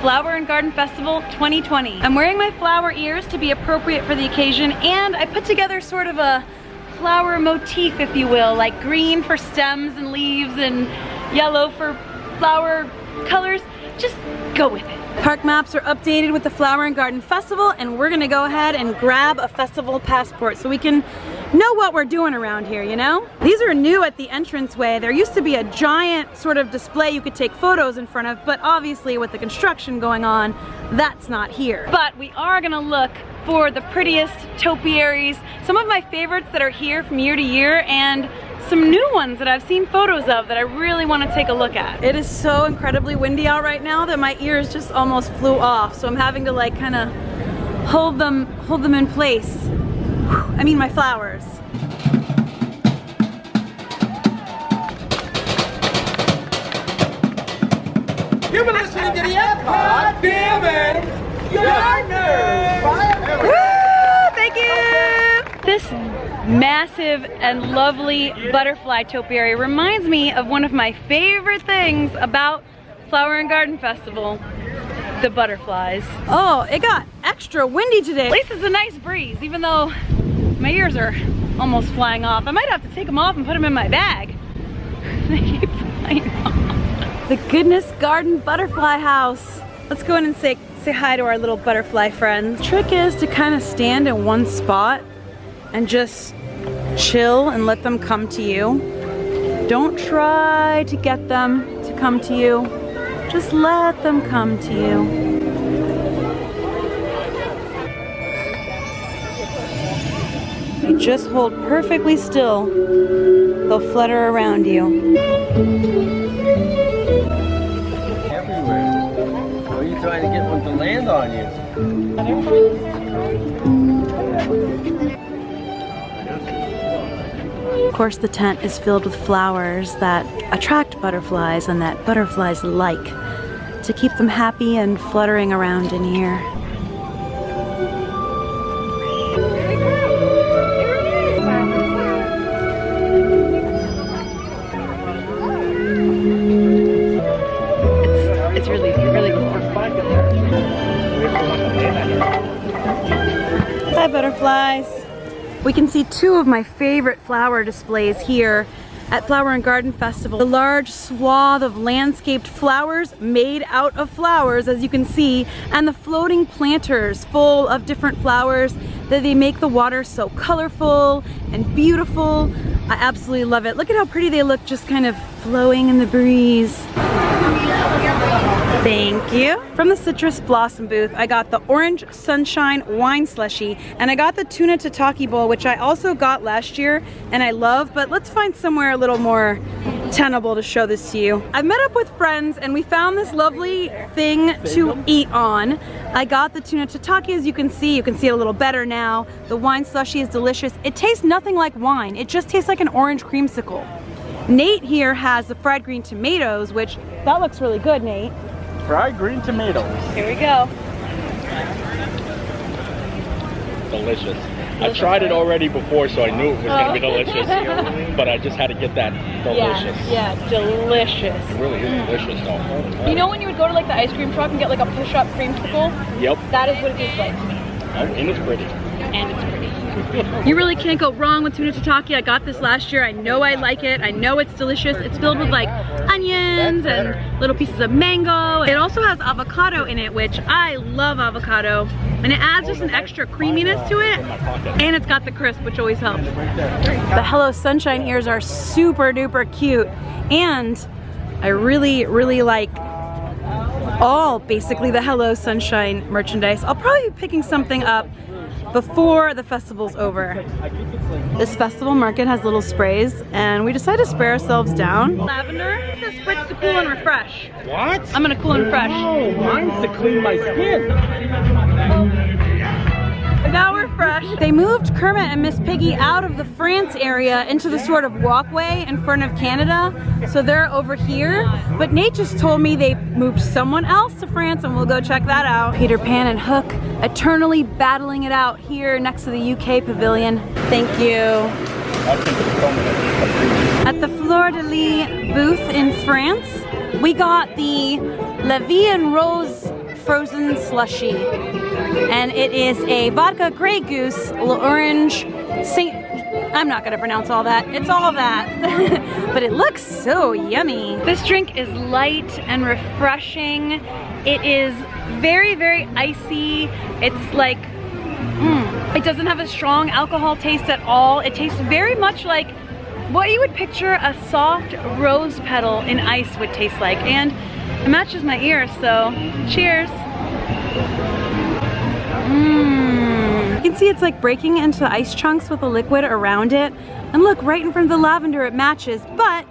Flower and Garden Festival 2020. I'm wearing my flower ears to be appropriate for the occasion, and I put together sort of a flower motif, if you will, like green for stems and leaves and yellow for flower colors. Just go with it. Park maps are updated with the Flower and Garden Festival, and we're gonna go ahead and grab a festival passport so we can know what we're doing around here, you know? These are new at the entranceway. There used to be a giant sort of display you could take photos in front of, but obviously with the construction going on, that's not here. But we are gonna look for the prettiest topiaries, some of my favorites that are here from year to year, and some new ones that I've seen photos of that I really want to take a look at. It is so incredibly windy out right now that my ears just almost flew off, so I'm having to like kind of hold them in place. I mean my flowers. You've been listening to the Epcot Gardener. Woo! Thank you! This massive and lovely butterfly topiary reminds me of one of my favorite things about Flower and Garden Festival, the butterflies. Oh, it got extra windy today. At least it's a nice breeze, even though my ears are almost flying off. I might have to take them off and put them in my bag. They keep flying off. The Goodness Garden Butterfly House. Let's go in and say hi to our little butterfly friends. The trick is to kind of stand in one spot and just chill and let them come to you. Don't try to get them to come to you. Just let them come to you. You just hold perfectly still. They'll flutter around you. Everywhere. How are you trying to get one to land on you? Of course, the tent is filled with flowers that attract butterflies and that butterflies like, to keep them happy and fluttering around in here. It's really cool. Hi, butterflies. We can see two of my favorite flower displays here at Flower and Garden Festival. The large swath of landscaped flowers made out of flowers, as you can see, and the floating planters full of different flowers that they make the water so colorful and beautiful. I absolutely love it. Look at how pretty they look, just kind of flowing in the breeze. Thank you. From the Citrus Blossom booth, I got the Orange Sunshine Wine Slushie, and I got the Tuna Tataki bowl, which I also got last year and I love, but let's find somewhere a little more tenable to show this to you. I met up with friends and we found this lovely thing to eat on. I got the Tuna Tataki, as you can see it a little better now. The wine slushie is delicious. It tastes nothing like wine. It just tastes like an orange creamsicle. Nate here has the fried green tomatoes, which, that looks really good, Nate. Fried green tomatoes. Here we go. Delicious. I tried it already before, so I knew it was going to be delicious. But I just had to get that delicious. Yeah, delicious. It really is delicious, though. You know when you would go to like the ice cream truck and get like a push-up creamsicle? Yep. That is what it tastes like to me. Oh, and it's pretty. And it's pretty. You really can't go wrong with Tuna Tataki. I got this last year. I know I like it. I know it's delicious. It's filled with like onions and little pieces of mango. It also has avocado in it, which I love avocado. And it adds just an extra creaminess to it. And it's got the crisp, which always helps. The Hello Sunshine ears are super duper cute. And I really, really like basically the Hello Sunshine merchandise. I'll probably be picking something up before the festival's over. This festival market has little sprays and we decided to spray ourselves down. Lavender, this is spritz to cool and refresh. What? I'm gonna cool and refresh. Oh, mine's to clean my skin. But now we're fresh. They moved Kermit and Miss Piggy out of the France area into the sort of walkway in front of Canada. So they're over here. But Nate just told me they moved someone else to France and we'll go check that out. Peter Pan and Hook eternally battling it out here next to the UK pavilion. Thank you. At the Fleur-de-Lis booth in France, we got the Levine Rose frozen slushy. And it is a vodka Grey Goose, orange, I'm not gonna pronounce all that. It's all that. But it looks so yummy. This drink is light and refreshing. It is very, very icy. It's like, it doesn't have a strong alcohol taste at all. It tastes very much like what you would picture a soft rose petal in ice would taste like. And it matches my ears, so cheers. You can see it's like breaking into ice chunks with the liquid around it. And look, right in front of the lavender it matches. But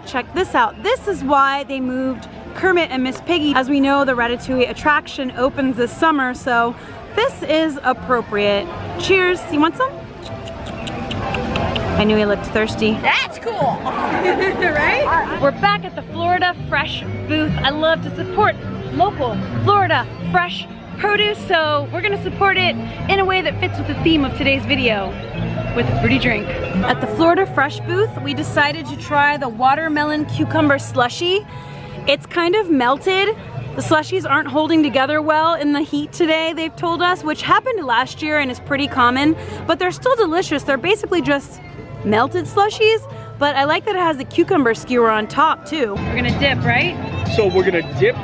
check this out. This is why they moved Kermit and Miss Piggy. As we know, the Ratatouille attraction opens this summer, so this is appropriate. Cheers. You want some? I knew he looked thirsty. That's cool. Right? We're back at the Florida Fresh booth. I love to support local Florida fresh produce, so we're gonna support it in a way that fits with the theme of today's video, with a fruity drink. At the Florida Fresh booth, we decided to try the watermelon cucumber slushie. It's kind of melted. The slushies aren't holding together well in the heat today, they've told us, which happened last year and is pretty common, but they're still delicious. They're basically just melted slushies, but I like that it has the cucumber skewer on top too. We're gonna dip, right? So we're gonna dip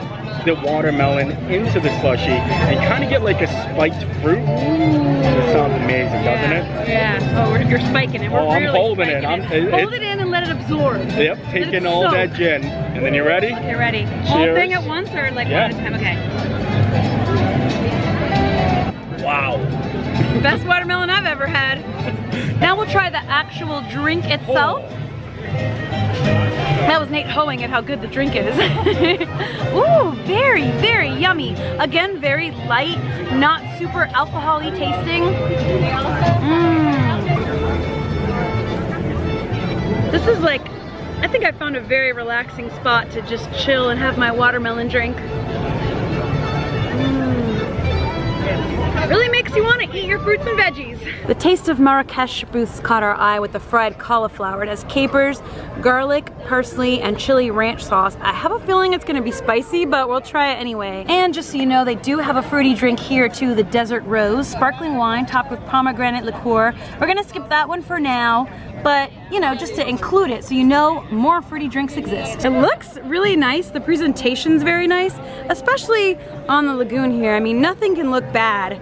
the watermelon into the slushie and kind of get like a spiked fruit. That sounds amazing, doesn't it? Yeah. Oh, you're spiking it. I'm holding it. Hold it in and let it absorb. Yep, taking all that gin. And then you ready? Okay, ready. Whole thing at once or like one at a time? Okay. Wow. Best watermelon I've ever had. Now we'll try the actual drink itself. That was Nate hoeing at how good the drink is. Ooh, very, very yummy. Again, very light, not super alcohol-y tasting. This is like, I think I found a very relaxing spot to just chill and have my watermelon drink. Really makes you want to eat your fruits and veggies. The Taste of Marrakesh booths caught our eye with the fried cauliflower. It has capers, garlic, parsley, and chili ranch sauce. I have a feeling it's gonna be spicy, but we'll try it anyway. And just so you know, they do have a fruity drink here too, the Desert Rose, sparkling wine topped with pomegranate liqueur. We're gonna skip that one for now, but you know, just to include it so you know more fruity drinks exist. It looks really nice. The presentation's very nice, especially on the lagoon here. I mean, nothing can look bad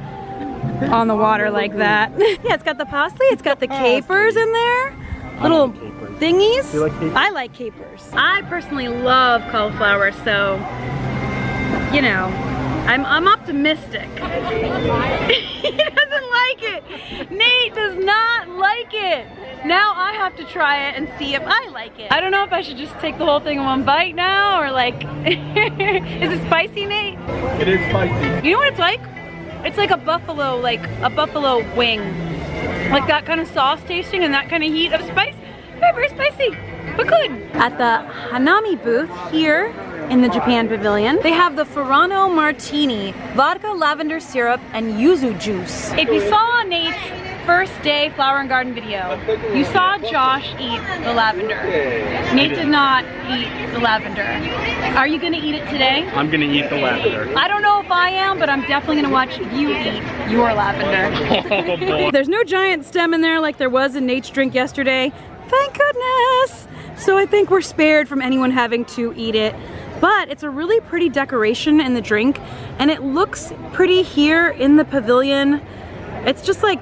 on the water like that. Yeah, it's got the parsley, it's got the capers in there. Little thingies. Do you like capers? I like capers. I personally love cauliflower, so you know, I'm optimistic. He doesn't like it. Nate does not like it. Now I have to try it and see if I like it. I don't know if I should just take the whole thing in one bite now or like, is it spicy, Nate? It is spicy. You know what it's like? It's like a buffalo wing. Like that kind of sauce tasting and that kind of heat of spice. Very spicy, but good. At the Hanami booth here in the Japan Pavilion, they have the Furano Martini, vodka, lavender syrup, and yuzu juice. If you saw Nate's first day flower and garden video, you saw Josh eat the lavender. Nate did not eat the lavender. Are you gonna eat it today? I'm gonna eat the lavender. I don't know if I am, but I'm definitely gonna watch you eat your lavender. Oh, boy. There's no giant stem in there like there was in Nate's drink yesterday. Thank goodness. So I think we're spared from anyone having to eat it. But it's a really pretty decoration in the drink, and it looks pretty here in the pavilion. It's just like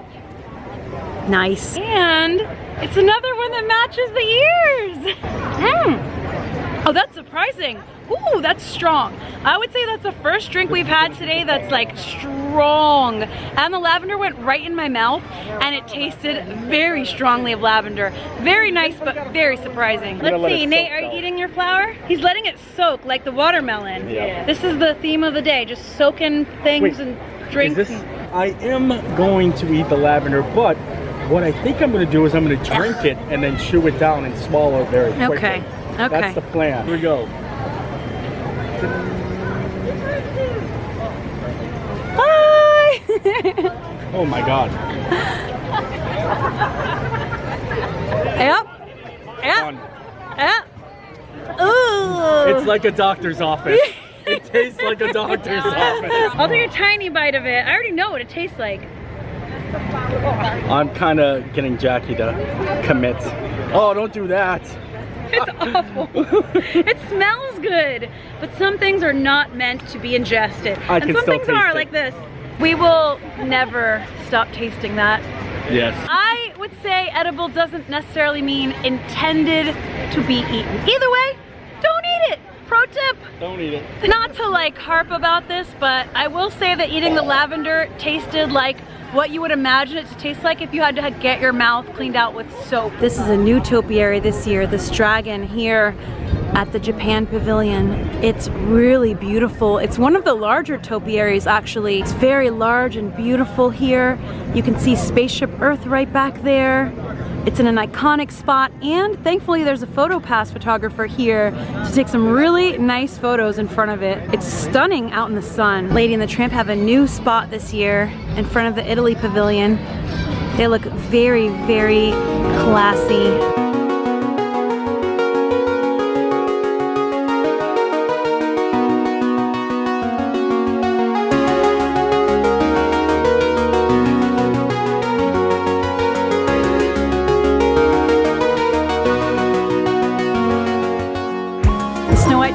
nice. And it's another one that matches the ears. Oh, that's surprising. Ooh, that's strong. I would say that's the first drink we've had today that's like strong. And the lavender went right in my mouth and it tasted very strongly of lavender. Very nice, but very surprising. Let's see, Nate, are you eating your flour? He's letting it soak like the watermelon. Yeah. This is the theme of the day, just soaking things and drinks. I am going to eat the lavender, but what I think I'm going to do is I'm going to drink it and then chew it down and swallow it very quickly. Okay. That's the plan. Here we go. Bye! Oh my God. Yep. Yep. Fun. Yep. Ooh. It's like a doctor's office. It tastes like a doctor's office. I'll take a tiny bite of it. I already know what it tastes like. I'm kind of getting Jackie to commit. Oh, don't do that. It's awful. It smells good, but some things are not meant to be ingested. And some things are like this. We will never stop tasting that. Yes. I would say edible doesn't necessarily mean intended to be eaten. Either way, don't eat it. Pro tip. Don't eat it. Not to like harp about this, but I will say that eating the lavender tasted like what you would imagine it to taste like if you had to get your mouth cleaned out with soap. This is a new topiary this year, this dragon here at the Japan Pavilion. It's really beautiful. It's one of the larger topiaries actually. It's very large and beautiful here. You can see Spaceship Earth right back there. It's in an iconic spot, and thankfully there's a PhotoPass photographer here to take some really nice photos in front of it. It's stunning out in the sun. Lady and the Tramp have a new spot this year in front of the Italy Pavilion. They look very, very classy.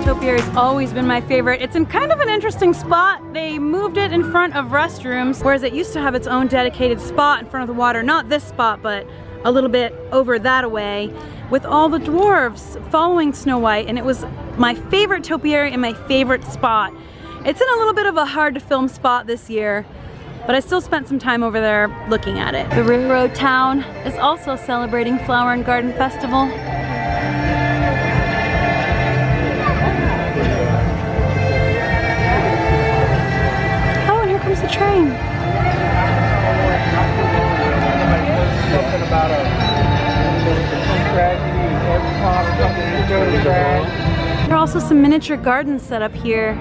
Topiary's always been my favorite. It's in kind of an interesting spot. They moved it in front of restrooms, whereas it used to have its own dedicated spot in front of the water. Not this spot, but a little bit over that away, with all the dwarves following Snow White, and it was my favorite topiary and my favorite spot. It's in a little bit of a hard to film spot this year, but I still spent some time over there looking at it. The Railroad Town is also celebrating Flower and Garden Festival. The train. Something about a tragedy, every time something goes bad. There are also some miniature gardens set up here.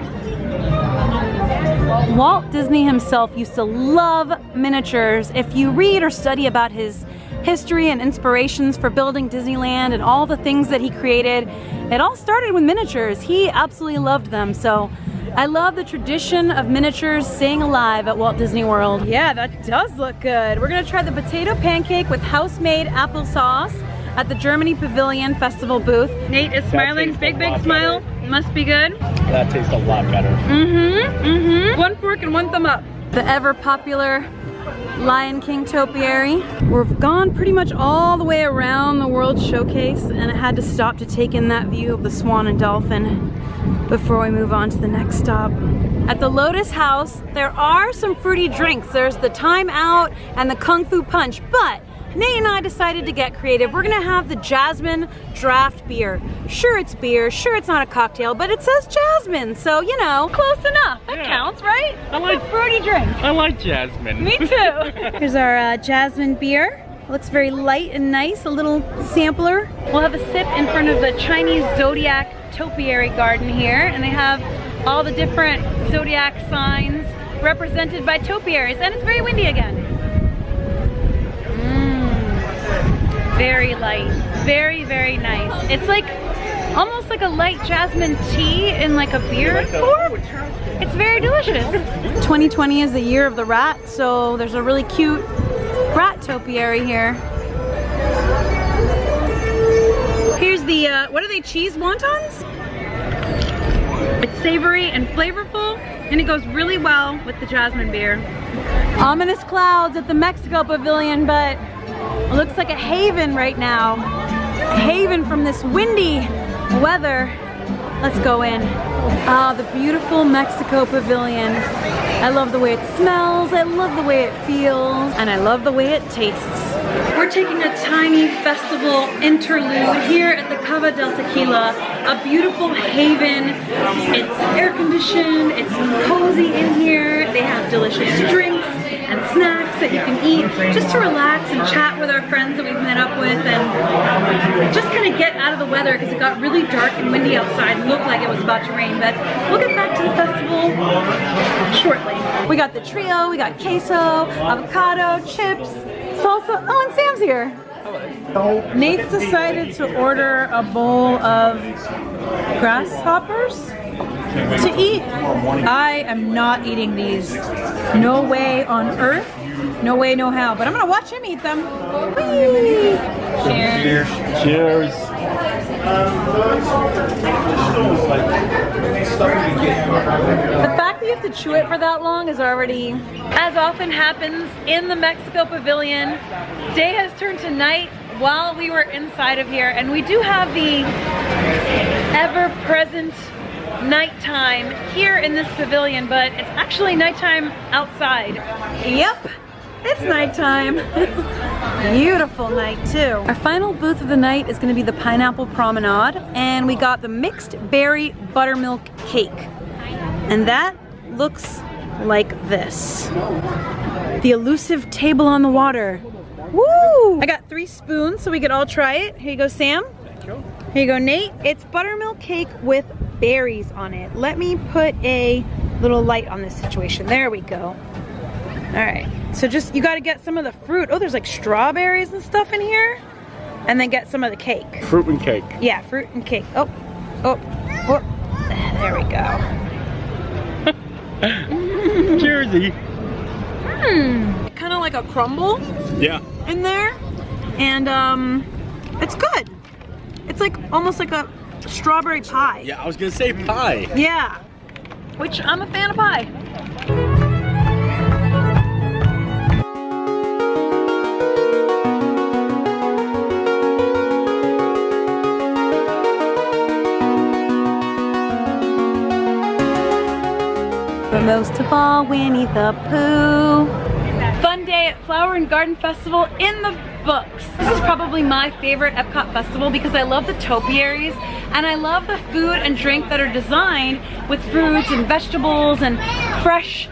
Walt Disney himself used to love miniatures. If you read or study about his history and inspirations for building Disneyland and all the things that he created, it all started with miniatures. He absolutely loved them. So I love the tradition of miniatures staying alive at Walt Disney World. Yeah, that does look good. We're gonna try the potato pancake with house-made applesauce at the Germany Pavilion Festival booth. Nate is smiling, big smile. Must be good. That tastes a lot better. One fork and one thumb up. The ever popular Lion King topiary. We've gone pretty much all the way around the World Showcase, and I had to stop to take in that view of the swan and dolphin before we move on to the next stop. At the Lotus House, there are some fruity drinks. There's the Time Out and the Kung Fu Punch, but Nate and I decided to get creative. We're gonna have the Jasmine Draught beer. Sure, it's beer, sure it's not a cocktail, but it says Jasmine, so you know, close enough. That counts, right? I like a fruity drink. I like Jasmine. Me too. Here's our Jasmine beer. Looks very light and nice, a little sampler. We'll have a sip in front of the Chinese Zodiac Topiary Garden here, and they have all the different zodiac signs represented by topiaries, and it's very windy again. Very light, very, very nice. It's like almost like a light jasmine tea in like a beer form. It's very delicious. 2020 is the year of the rat, so there's a really cute rat topiary here. Here's the, what are they, cheese wontons? It's savory and flavorful, and it goes really well with the jasmine beer. Ominous clouds at the Mexico Pavilion, but it looks like a haven right now. A haven from this windy weather. Let's go in. Ah, the beautiful Mexico Pavilion. I love the way it smells, I love the way it feels, and I love the way it tastes. We're taking a tiny festival interlude here at the Cava del Tequila, a beautiful haven. It's air conditioned, it's cozy in here. They have delicious drinks and snacks that you can eat just to relax and chat with our friends that we've met up with and just kind of get out of the weather because it got really dark and windy outside and looked like it was about to rain, but we'll get back to the festival shortly. We got the trio, we got queso, avocado, chips, salsa. Oh, and Sam's here. Hello. Nate's decided to order a bowl of grasshoppers. to eat. I am not eating these. No way on earth. No way, no how. But I'm gonna watch him eat them. Whee! Cheers. Cheers. The fact that you have to chew it for that long is already, as often happens in the Mexico Pavilion, day has turned to night while we were inside of here, and we do have the ever-present nighttime here in this pavilion, but it's actually nighttime outside. Yep, it's nighttime. Beautiful night too. Our final booth of the night is going to be the Pineapple Promenade, and we got the mixed berry buttermilk cake. And that looks like this. The elusive table on the water. Woo! I got 3 spoons so we could all try it. Here you go, Sam. Here you go, Nate. It's buttermilk cake with berries on it. Let me put a little light on this situation. There we go. All right, so just, you gotta get some of the fruit. Oh, there's like strawberries and stuff in here. And then get some of the cake. Fruit and cake. Yeah, fruit and cake. Oh, oh, oh. There we go. Cheersy. Kind of like a crumble Yeah. in there. And it's good. It's like almost like a strawberry pie. Yeah, I was gonna say pie. Yeah. Which I'm a fan of pie. But most of all, Winnie the Pooh. Fun day at Flower and Garden Festival in the books. This is probably my favorite Epcot festival because I love the topiaries and I love the food and drink that are designed with fruits and vegetables and fresh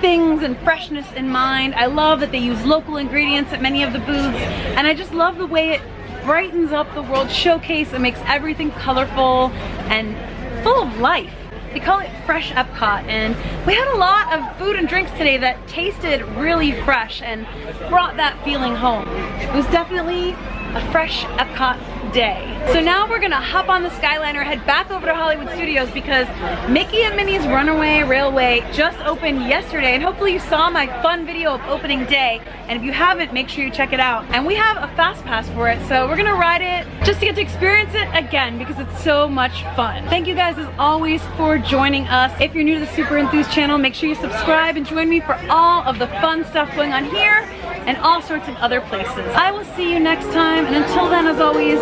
things and freshness in mind. I love that they use local ingredients at many of the booths, and I just love the way it brightens up the World Showcase. It makes everything colorful and full of life. They call it Fresh Epcot, and we had a lot of food and drinks today that tasted really fresh and brought that feeling home. It was definitely a fresh Epcot day. So now we're gonna hop on the Skyliner, head back over to Hollywood Studios because Mickey and Minnie's Runaway Railway just opened yesterday, and hopefully you saw my fun video of opening day, and if you haven't, make sure you check it out. And we have a fast pass for it, so we're gonna ride it just to get to experience it again because it's so much fun. Thank you guys as always for joining us. If you're new to the Super Enthused channel, make sure you subscribe and join me for all of the fun stuff going on here and all sorts of other places. I will see you next time, and until then, as always,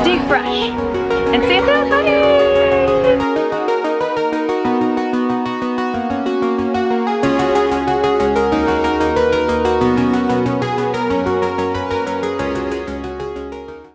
stay fresh.